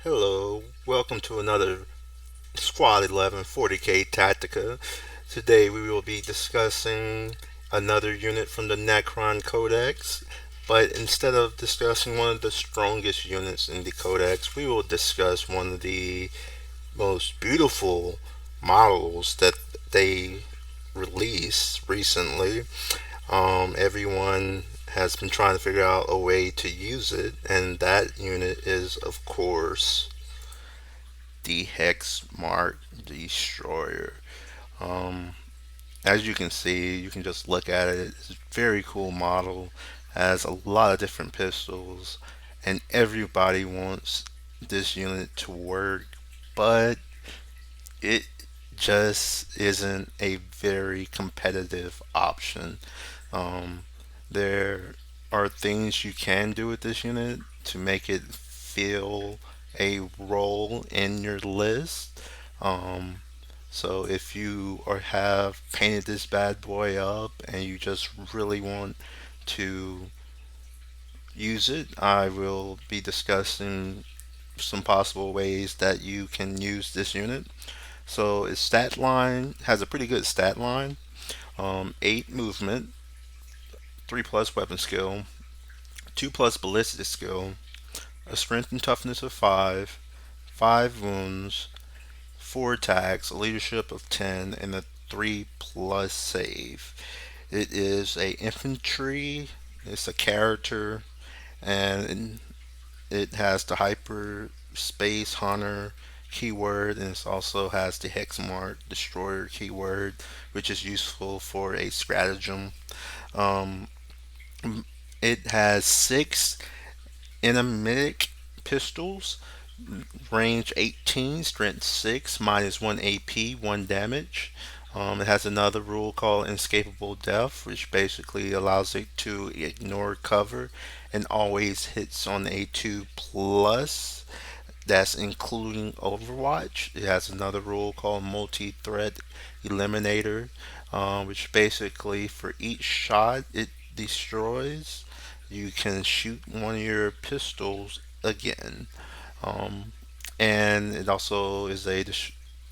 Hello, welcome to another Squad 11 40K Tactica. Today we will be discussing another unit from the Necron Codex, but instead of discussing one of the strongest units in the Codex, we will discuss one of the most beautiful models that they released recently. Everyone has been trying to figure out a way to use it, and that unit is, of course, the Hex Mark Destroyer. Um, as you can see, you can just look at it. It's a very cool model. Has a lot of different pistols, and everybody wants this unit to work, but it just isn't a very competitive option. Um, there are things you can do with this unit to make it fill a role in your list. Um, so if you or have painted this bad boy up and you just really want to use it, I will be discussing some possible ways that you can use this unit. So its stat line has a pretty good stat line. 8 movement, 3 plus weapon skill, 2 plus ballistic skill, a strength and toughness of 5, 5 wounds, 4 attacks, a leadership of 10, and a 3 plus save. It is a infantry, it's a character, and it has the hyperspace hunter keyword, and it also has the Hexmark Destroyer keyword, which is useful for a stratagem. Um, it has 6 enigmatic pistols, range 18, strength 6, minus 1 AP, 1 damage. It has another rule called Inescapable Death, which basically allows it to ignore cover and always hits on a 2 plus. That's including Overwatch. It has another rule called Multi-Threat Eliminator, which basically for each shot it destroys, you can shoot one of your pistols again. Um, and it also is a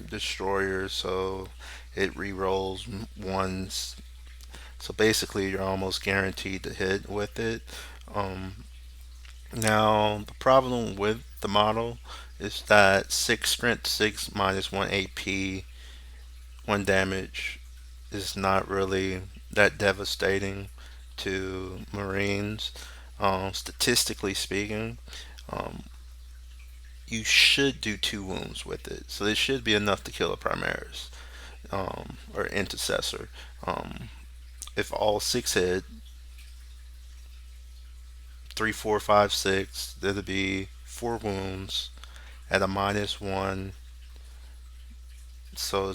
destroyer, so it re-rolls once. So basically, you're almost guaranteed to hit with it. Um, Now, the problem with the model is that 6 strength 6 minus 1 AP, 1 damage is not really that devastating to Marines. Statistically speaking, um, you should do 2 wounds with it. So it should be enough to kill a Primaris or Intercessor. Um, if all 6 hit, 3, 4, 5, 6, there'd be 4 wounds at a minus 1. So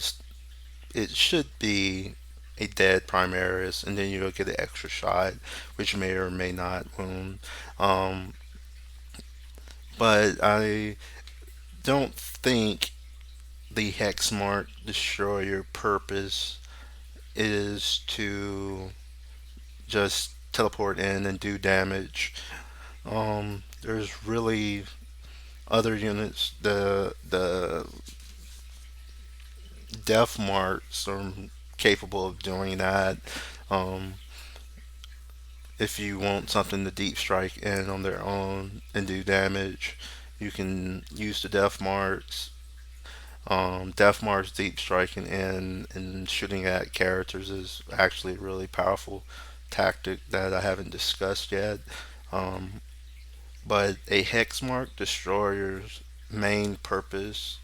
it should be a dead Primaris, and then you'll get an extra shot, which may or may not wound. Um, but I don't think the Hexmark Destroyer purpose is to just teleport in and do damage. There's really other units. The Death Marks are capable of doing that. Um, if you want something to deep strike in on their own and do damage, you can use the Death Marks. Death Marks deep striking in and shooting at characters is actually a really powerful tactic that I haven't discussed yet. Um, but a Hexmark Destroyer's main purpose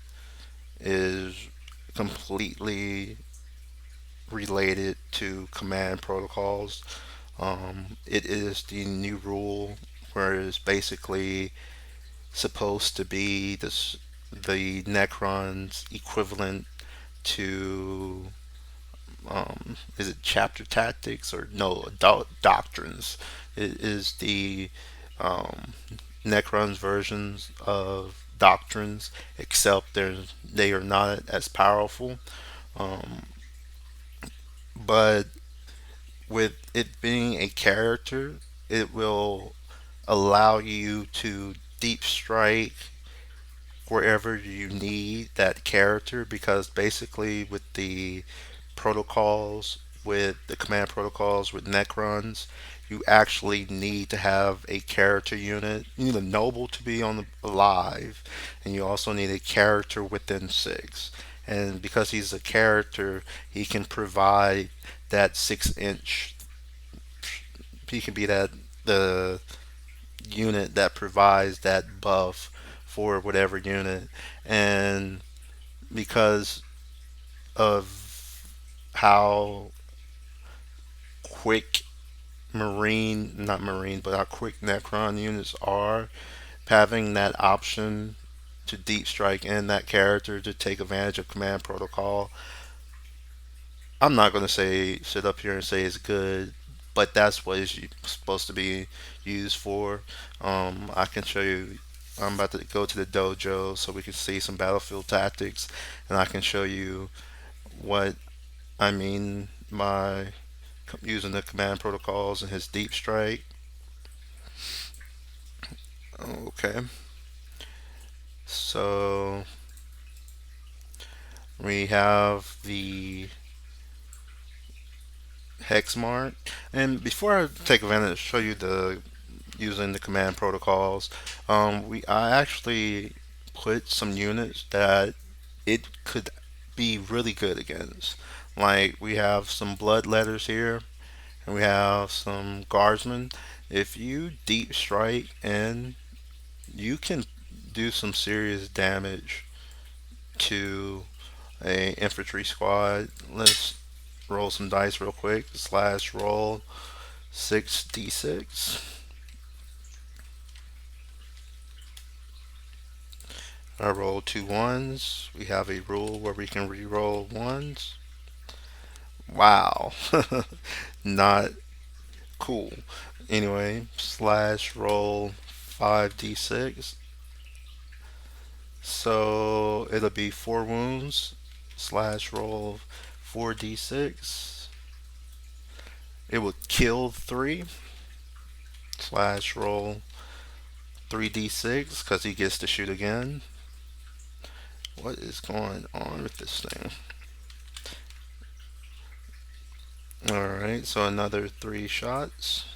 is completely related to command protocols. It is the new rule where it's basically supposed to be the Necron's equivalent to is it chapter tactics or no doctrines? It is the um, Necron's versions of doctrines, except they are not as powerful. Um, but with it being a character, it will allow you to deep strike wherever you need that character, because basically with the protocols, with the command protocols with Necrons, you actually need to have a character unit. You need a noble to be on the alive, and you also need a character within six. And because he's a character, he can provide that 6 inch. He can be that the unit that provides that buff for whatever unit. And because of how quick not Marine, but how quick Necron units are, having that option to deep strike in that character to take advantage of command protocol, I'm not going to say sit up here and say it's good, but that's what it's supposed to be used for. I can show you. I'm about to go to the dojo so we can see some battlefield tactics, and I can show you what I mean by using the command protocols and his deep strike. Okay, so we have the Hex Mark, and before I take advantage, show you the using the command protocols. We I actually put some units that it could be really good against. Like we have some blood letters here, and we have some guardsmen. If you deep strike in, you can do some serious damage to a infantry squad. Let's roll some dice real quick. Slash roll 6d6. I roll 2 1s. We have a rule where we can re-roll ones. Wow. Not cool. Anyway, slash roll 5d6. So it'll be 4 wounds. Slash roll 4d6. It will kill 3. Slash roll 3d6 because he gets to shoot again. What is going on with this thing? Alright, so another 3 shots.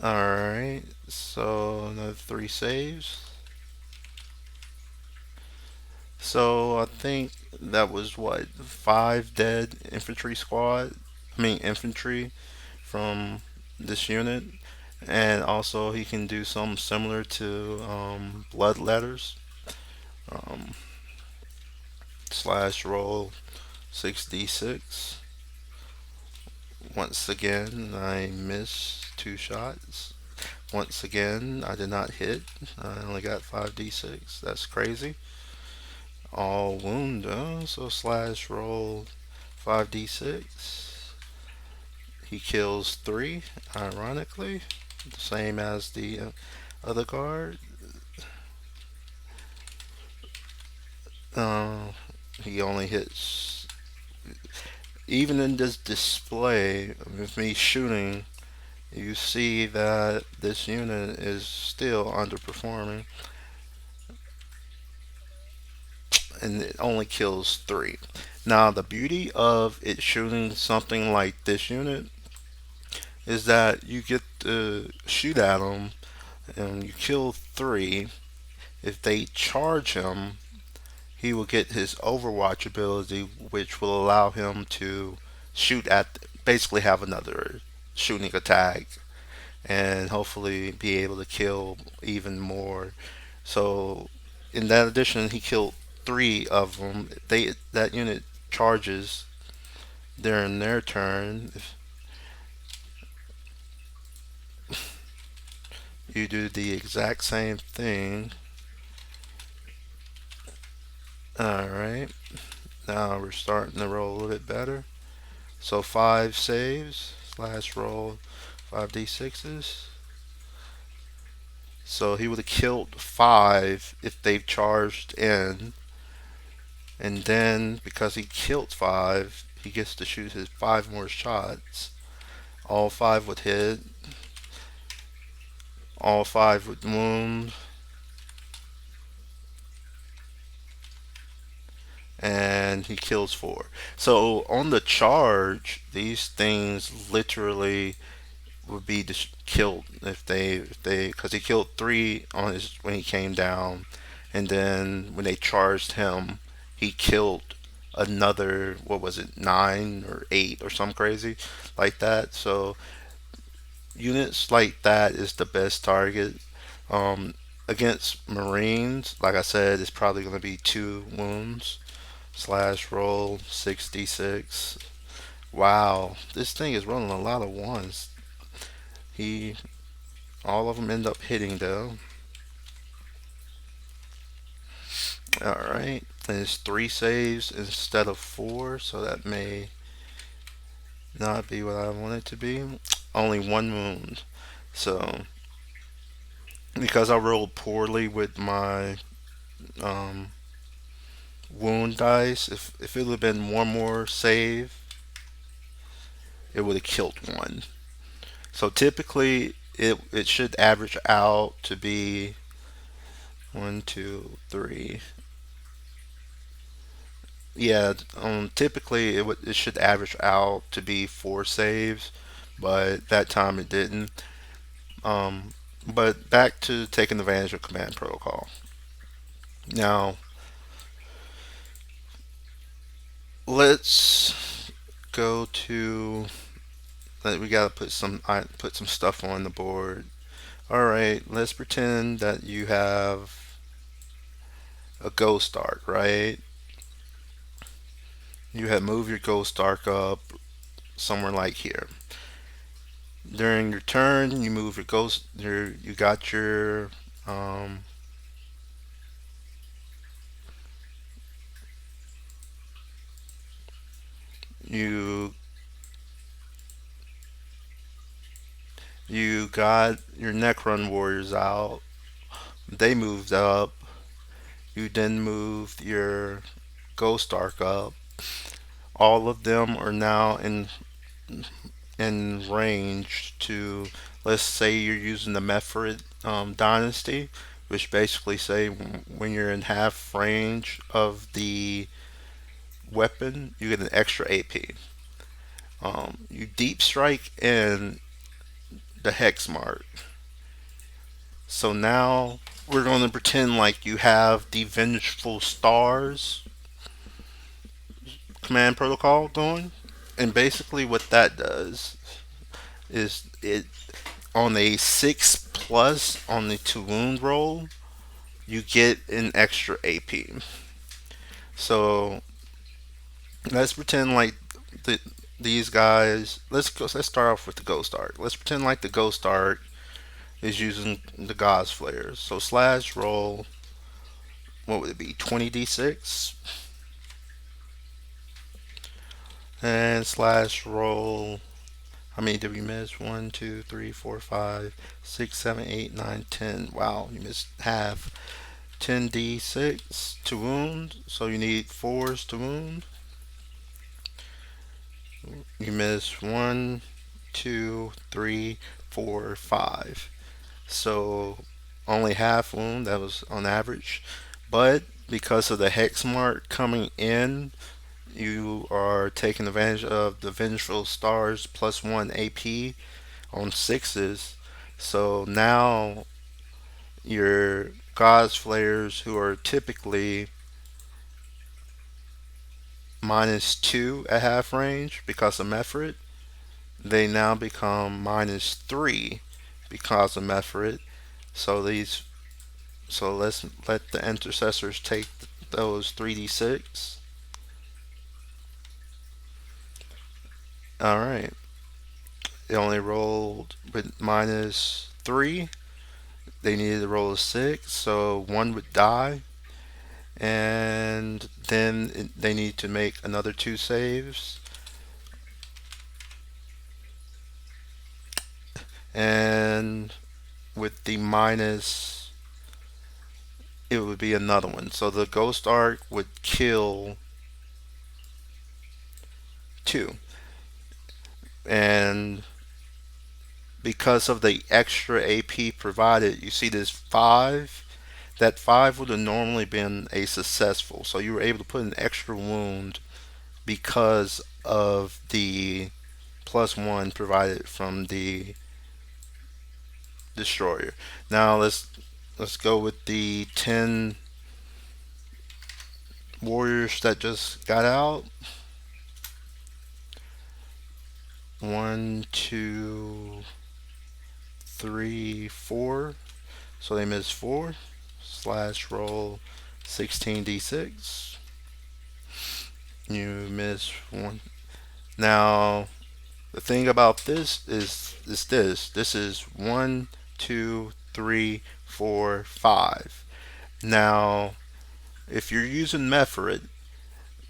Alright, so another 3 saves. So I think that was what, 5 dead infantry squad? I mean, infantry from this unit. And also, he can do something similar to blood letters. Um, slash roll 6d6. Once again, I miss 2 shots. Once again, I did not hit. I only got 5d6. That's crazy. All wound, so slash roll 5d6. He kills 3, ironically. The same as the other guard. Uh, he only hits. Even in this display with me shooting, you see that this unit is still underperforming, and it only kills 3. Now, the beauty of it shooting something like this unit is that you get to shoot at them and you kill 3. If they charge him, he will get his Overwatch ability, which will allow him to shoot at, basically have another shooting attack, and hopefully be able to kill even more. So, in that addition, he killed 3 of them. That unit charges during their turn. If you do the exact same thing. Alright, now we're starting to roll a little bit better. So 5 saves, slash roll 5d6s. So he would have killed 5 if they charged in. And then, because he killed 5, he gets to shoot his 5 more shots. All 5 would hit. All 5 would wound. And he kills 4. So on the charge, these things literally would be killed if they because he killed 3 on his when he came down, and then when they charged him, he killed another, what was it, 9 or 8 or something crazy like that. So units like that is the best target. Um, Against Marines, like I said, it's probably going to be 2 wounds. Slash roll 66. Wow, this thing is rolling a lot of ones. He, all of them end up hitting though. All right, and it's 3 saves instead of 4, so that may not be what I want it to be. Only 1 wound. So because I rolled poorly with my um, wound dice, if it would have been one more save, it would have killed 1. So typically, it should average out to be 1, 2, 3. Yeah, typically it should average out to be 4 saves, but that time it didn't. Um, but back to taking advantage of command protocol. Now let's go to. We gotta put some stuff on the board. All right, let's pretend that you have a ghost arc, right? You have moved your ghost arc up somewhere like here. During your turn, you move your ghost. You got your um, you you got your Necron warriors out. They moved up. You then moved your ghost arc up. All of them are now in range to, let's say you're using the Mephrid dynasty, which basically say when you're in half range of the weapon, you get an extra AP. You deep strike in the Hex Mark. So now we're going to pretend like you have the Vengeful Stars command protocol going. And basically, what that does is it on a 6 plus on the 2 wound roll, you get an extra AP. So let's pretend like the, these guys. Let's start off with the Ghost Arc. Let's pretend like the Ghost Arc is using the God's Flares. So slash roll, what would it be, 20d6? And slash roll, how many did we miss? 1, 2, 3, 4, 5, 6, 7, 8, 9, 10. Wow, you missed half. 10d6 to wound, so you need 4s to wound. You miss 1, 2, 3, 4, 5. So only half wound, that was on average. But because of the hex mark coming in, you are taking advantage of the Vengeful Stars plus 1 AP on 6s. So now your God's Flayers, who are typically -2 at half range because of Mephrit, they now become -3 because of Mephrit. So these, so let's let the intercessors take those 3d6. All right, they only rolled with -3. They needed to roll a 6, so 1 would die, and then they need to make another 2 saves. And with the minus, it would be another one. So the Ghost Arc would kill 2. And because of the extra AP provided, you see this 5. That 5 would have normally been a successful. So you were able to put an extra wound because of the +1 provided from the destroyer. Now let's go with the 10 warriors that just got out. 1, 2, 3, 4. So they missed 4. Slash roll 16d6. You miss 1. Now the thing about this is this. This is 1, 2, 3, 4, 5. Now, if you're using Mephrit,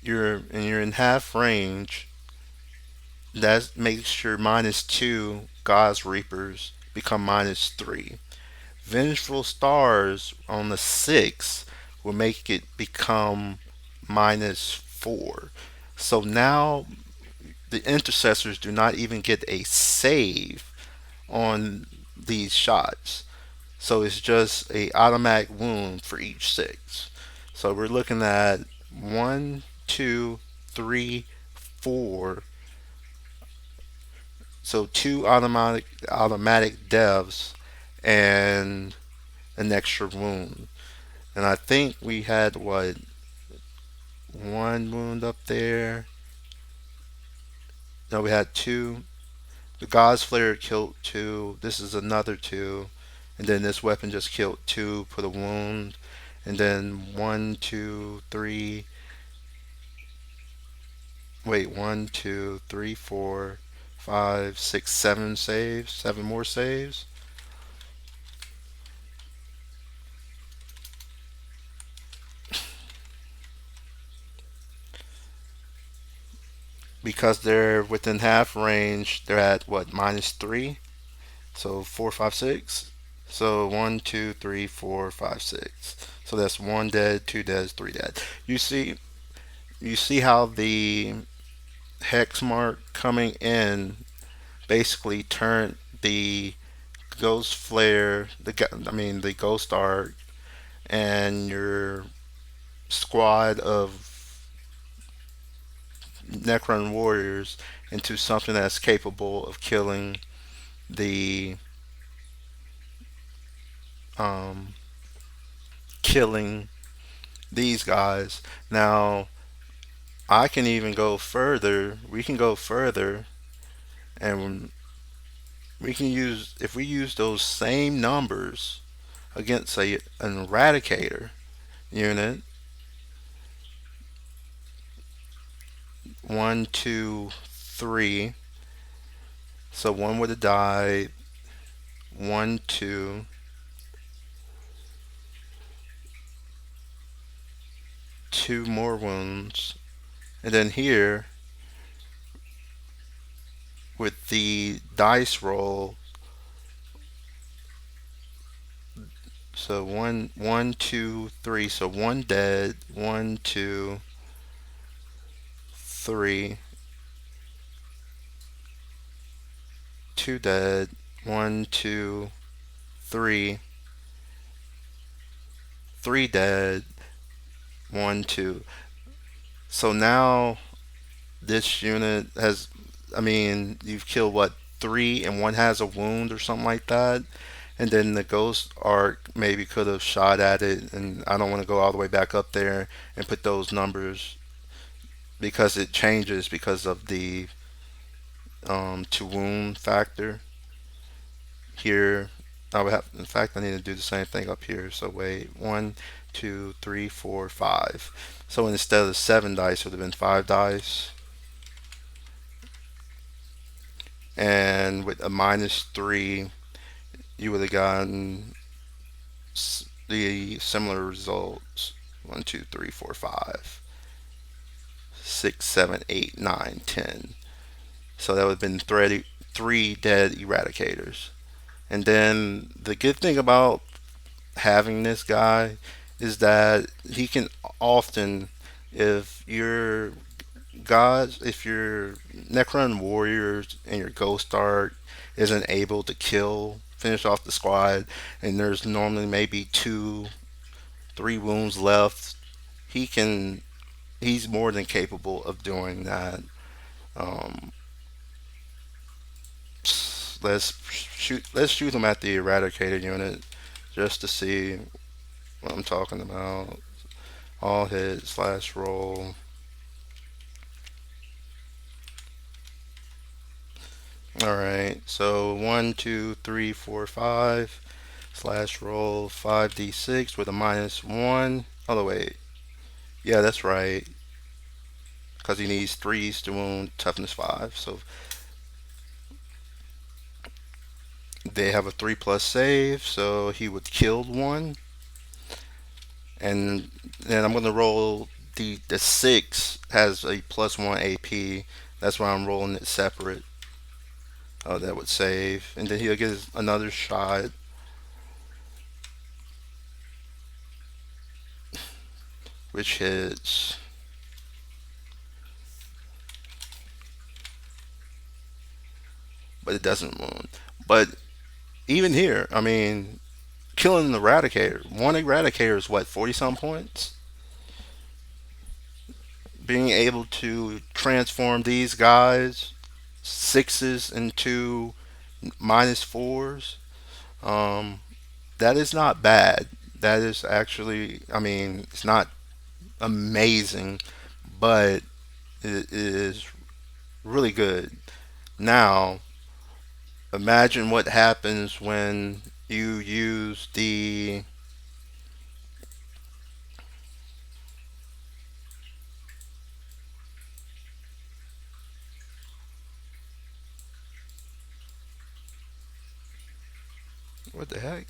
you're in half range. That makes your -2 God's Reapers become -3. Vengeful Stars on the 6 will make it become -4. So now the intercessors do not even get a save on these shots. So it's just a automatic wound for each 6. So we're looking at 1, 2, 3, 4. So 2 automatic devs and an extra wound. And I think we had what, 1 wound up there. No, we had 2. The God's Flare killed 2. This is another 2. And then this weapon just killed 2, put a wound. And then 1, 2, 3. Wait, 1, 2, 3, 4, 5, 6, 7 saves. 7 more saves. Because they're within half range, they're at what, -3? So 4, 5, 6. So 1, 2, 3, 4, 5, 6. So that's 1 dead, 2 dead, 3 dead. You see how the hex mark coming in basically turned the ghost flare, the ghost arc, and your squad of Necron warriors into something that's capable of the um, killing these guys. Now I can even go further. We can go further, and we can use, if we use those same numbers against an eradicator unit. 1, 2, 3. So 1 would have died. 1, 2. 2 more wounds. And then here, with the dice roll, so 1, 1, 2, 3. So 1 dead. 1, 2, 3. 2 dead. 1, 2, 3. 3 dead. 1, 2. So now this unit has, you've killed what, 3 and 1 has a wound or something like that. And then the ghost arc maybe could have shot at it, and I don't want to go all the way back up there and put those numbers because it changes because of the to wound factor here. I would have, in fact, I need to do the same thing up here. So wait, 1, 2, 3, 4, 5. So instead of 7 dice, it would have been 5 dice. And with a -3, you would have gotten the similar results. 1, 2, 3, 4, 5, 6, 7, 8, 9, 10. So that would have been 3 dead eradicators. And then the good thing about having this guy is that he can often, if you're guys, if your Necron warriors and your Ghost Art isn't able to finish off the squad, and there's normally maybe 3 wounds left, he can, he's more than capable of doing that. Um, let's shoot him at the Eradicator unit just to see what I'm talking about. All hit slash roll. Alright, so 1, 2, 3, 4, 5 slash roll 5d6 with a -1. Oh, wait. Yeah, that's right. Because he needs 3s to wound toughness 5. So they have a 3+ save, so he would kill 1. And then I'm going to roll the 6 has a +1 AP. That's why I'm rolling it separate. Oh, that would save. And then he'll get another shot, which hits. But it doesn't wound. But even here, I mean, killing the Eradicator. One Eradicator is what, 40 some points? Being able to transform these guys, 6s into -4s, um, that is not bad. That is actually, I mean, it's not amazing, but it is really good. Now, imagine what happens when you use the what the heck?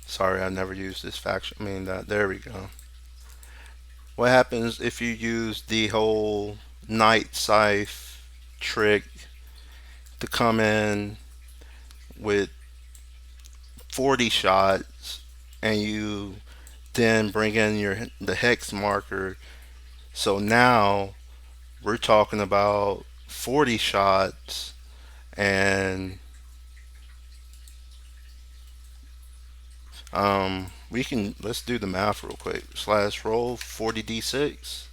Sorry, I've never used this faction. I mean, there we go. What happens if you use the whole Night Scythe trick to come in with 40 shots and you then bring in the hex marker? So now we're talking about 40 shots, and let's do the math real quick. Slash roll 40d6.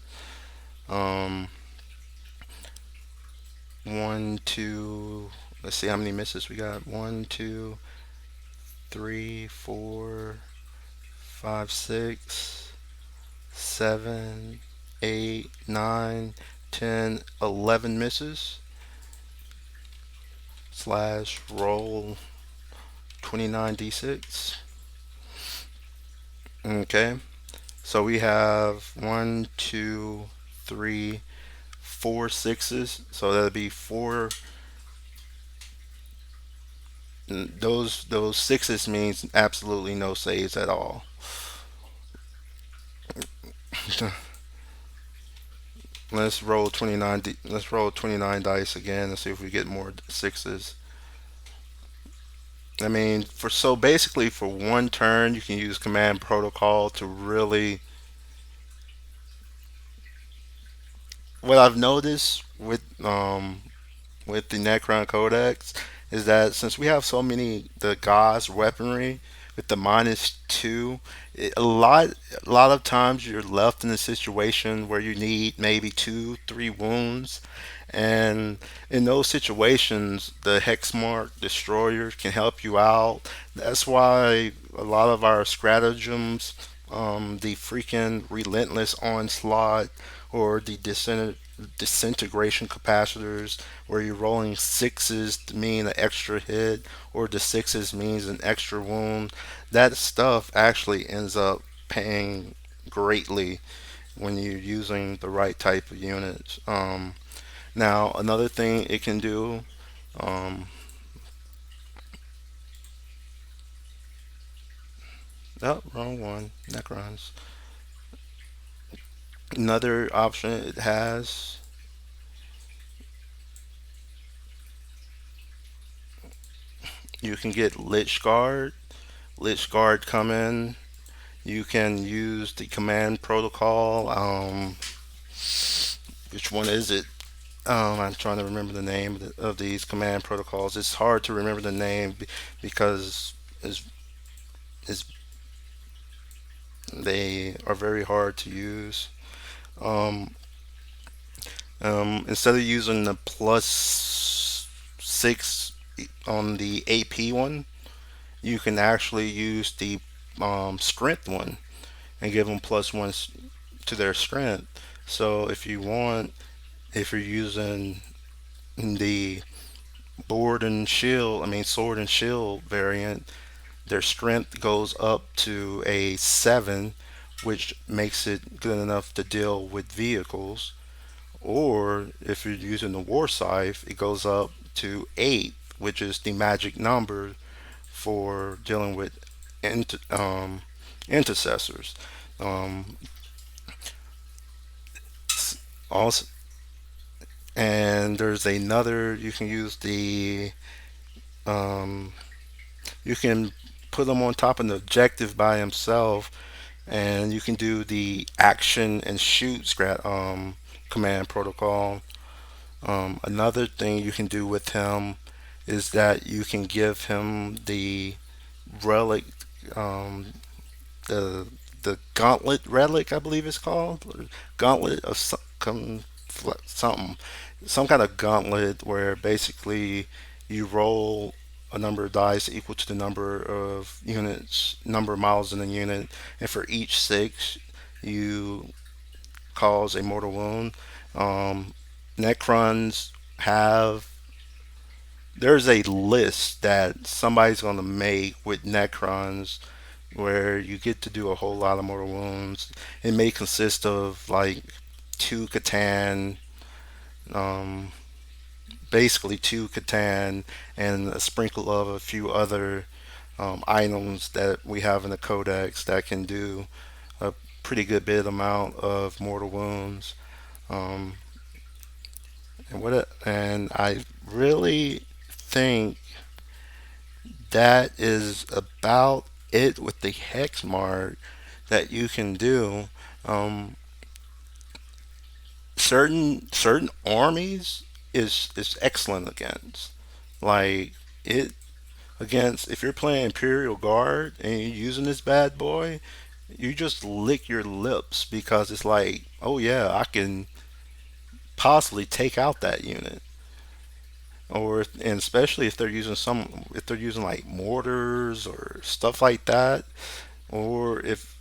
Um, one, two. Let's see how many misses we got. 1, 2, 3, 4, 5, 6, 7, 8, 9, 10, 11 misses. Slash roll 29d6. Okay. So we have 1, 2, 3, 4 6s. So that'd be four. Those 6s means absolutely no saves at all. Let's roll 29. Let's roll 29 dice again and see if we get more 6s. I mean, basically for one turn, you can use command protocol to really. What I've noticed with the Necron Codex is that since we have so many the God's weaponry with the -2, a lot of times you're left in a situation where you need maybe 2, 3 wounds, and in those situations the Hexmark Destroyer can help you out. That's why a lot of our stratagems, the freaking relentless onslaught or the disintegration capacitors, where you're rolling 6s to mean an extra hit, or the 6s means an extra wound. That stuff actually ends up paying greatly when you're using the right type of units. Now, another thing it can do. Um, oh, wrong one. Necrons. Another option it has. You can get Lich Guard. Lich Guard come in. You can use the command protocol. which one is it? I'm trying to remember the name of these command protocols. It's hard to remember the name because it's, it's, they are very hard to use. Um, Instead of using the +6 on the AP one, you can actually use the strength one and give them +1 to their strength. So if you want, if you're using the sword and shield variant, their strength goes up to a 7, which makes it good enough to deal with vehicles. Or if you're using the war scythe, it goes up to 8, which is the magic number for dealing with inter- um, intercessors. Um, also, and there's another, you can use um, you can put them on top of the objective by himself, and you can do the action and shoot command protocol. Another thing you can do with him is that you can give him the relic, um, the Gauntlet Relic, I believe it's called, or Gauntlet of something, some kind of gauntlet where basically you roll a number of dice equal to the number of units, number of miles in a unit, and for each 6, you cause a mortal wound. Um, Necrons have there's a list that somebody's going to make with Necrons where you get to do a whole lot of mortal wounds. It may consist of like 2 Catan, um, basically 2 Catan, and a sprinkle of a few other items that we have in the Codex that can do a pretty good bit amount of mortal wounds. Um, and I really think that is about it with the hex mark that you can do. Um, certain armies is excellent against. Like it against if you're playing Imperial Guard and you're using this bad boy, you just lick your lips because it's like, oh yeah, I can possibly take out that unit. And especially if they're using like mortars or stuff like that, or if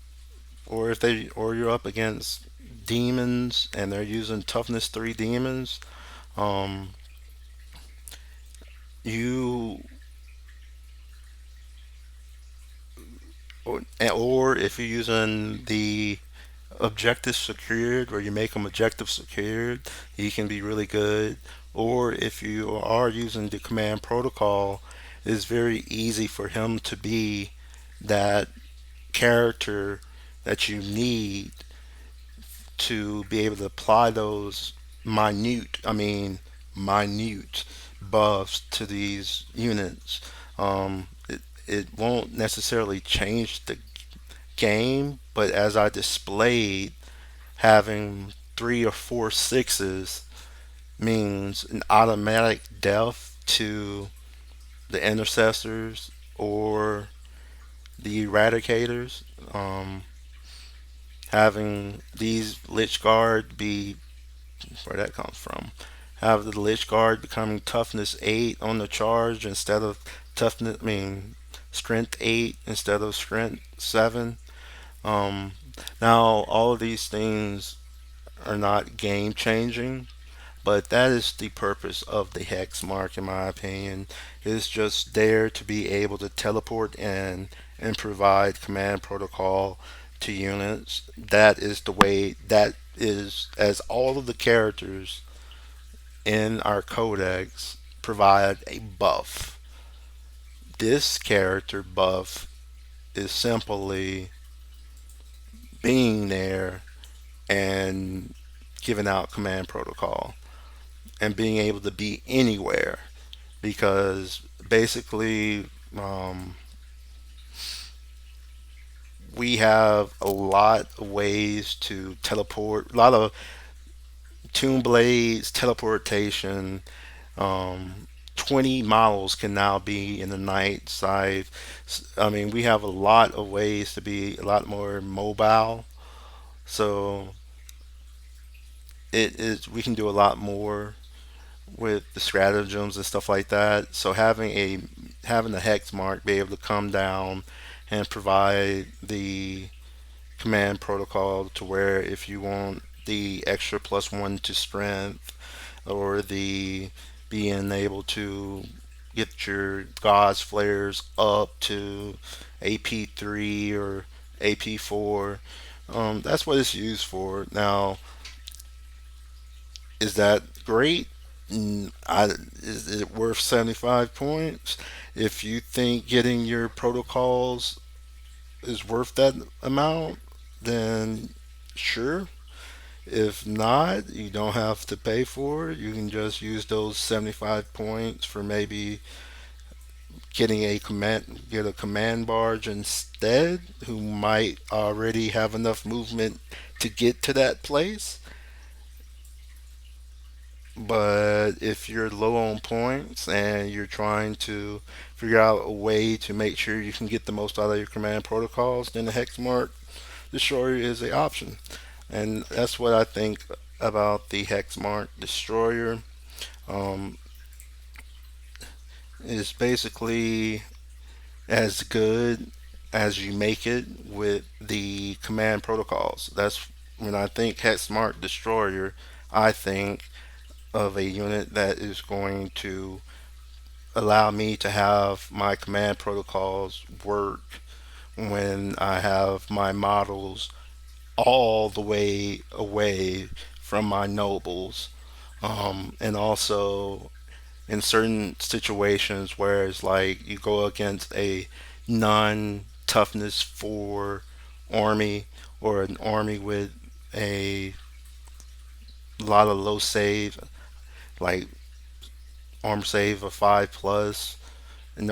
you're up against demons and they're using toughness 3 demons, um, you or if you're using the objective secured, where you make them objective secured, he can be really good. Or if you are using the command protocol, it's very easy for him to be that character that you need to be able to apply those minute buffs to these units. It won't necessarily change the game, but as I displayed, having 3 or 4 6s means an automatic death to the intercessors or the eradicators. Having these Lich Guard be where that comes from. Have the Lich Guard becoming toughness 8 on the charge instead of strength 8 instead of strength 7. Um, Now all of these things are not game changing, but that is the purpose of the hex mark, in my opinion. It's just there to be able to teleport in and provide command protocol to units. That is the way, that is, as all of the characters in our codex provide a buff. This character buff is simply being there and giving out command protocol and being able to be anywhere, because basically um, we have a lot of ways to teleport, a lot of Tomb Blades, teleportation. 20 models can now be in the night side. I mean, we have a lot of ways to be a lot more mobile. So it is we can do a lot more with the stratagems and stuff like that. So having the hex mark be able to come down and provide the command protocol to where if you want the extra +1 to strength or the being able to get your God's flares up to AP3 or AP4. That's what it's used for. Now, is that great? Is it worth 75 points? If you think getting your protocols is worth that amount, then sure. If not, you don't have to pay for it. You can just use those 75 points for maybe get a command barge instead, who might already have enough movement to get to that place. But if you're low on points and you're trying to figure out a way to make sure you can get the most out of your command protocols, then the Hexmark Destroyer is a option. And that's what I think about the Hexmark Destroyer. Um, it's basically as good as you make it with the command protocols. That's when I think Hexmark Destroyer, I think of a unit that is going to allow me to have my command protocols work when I have my models all the way away from my nobles. And also in certain situations where it's like you go against a non toughness 4 army or an army with a lot of low save, like arm save of 5 plus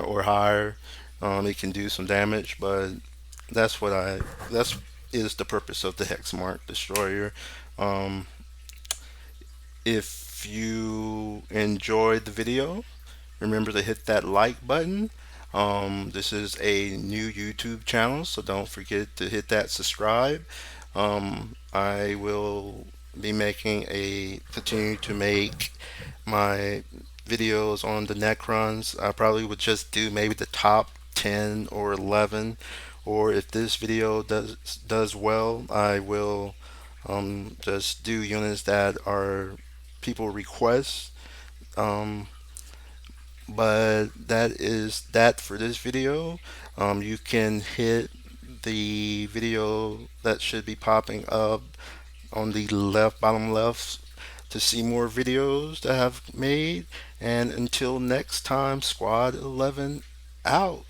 or higher. It can do some damage, but that's what I that's is the purpose of the Hexmark Destroyer. Um, if you enjoyed the video, remember to hit that like button. This is a new YouTube channel, so don't forget to hit that subscribe. I will be continue to make my videos on the Necrons. I probably would just do maybe the top 10 or 11, or if this video does well, I will just do units that are people request. Um, but that is that for this video. You can hit the video that should be popping up on the bottom left, to see more videos that I've made. And until next time, Squad 11 out.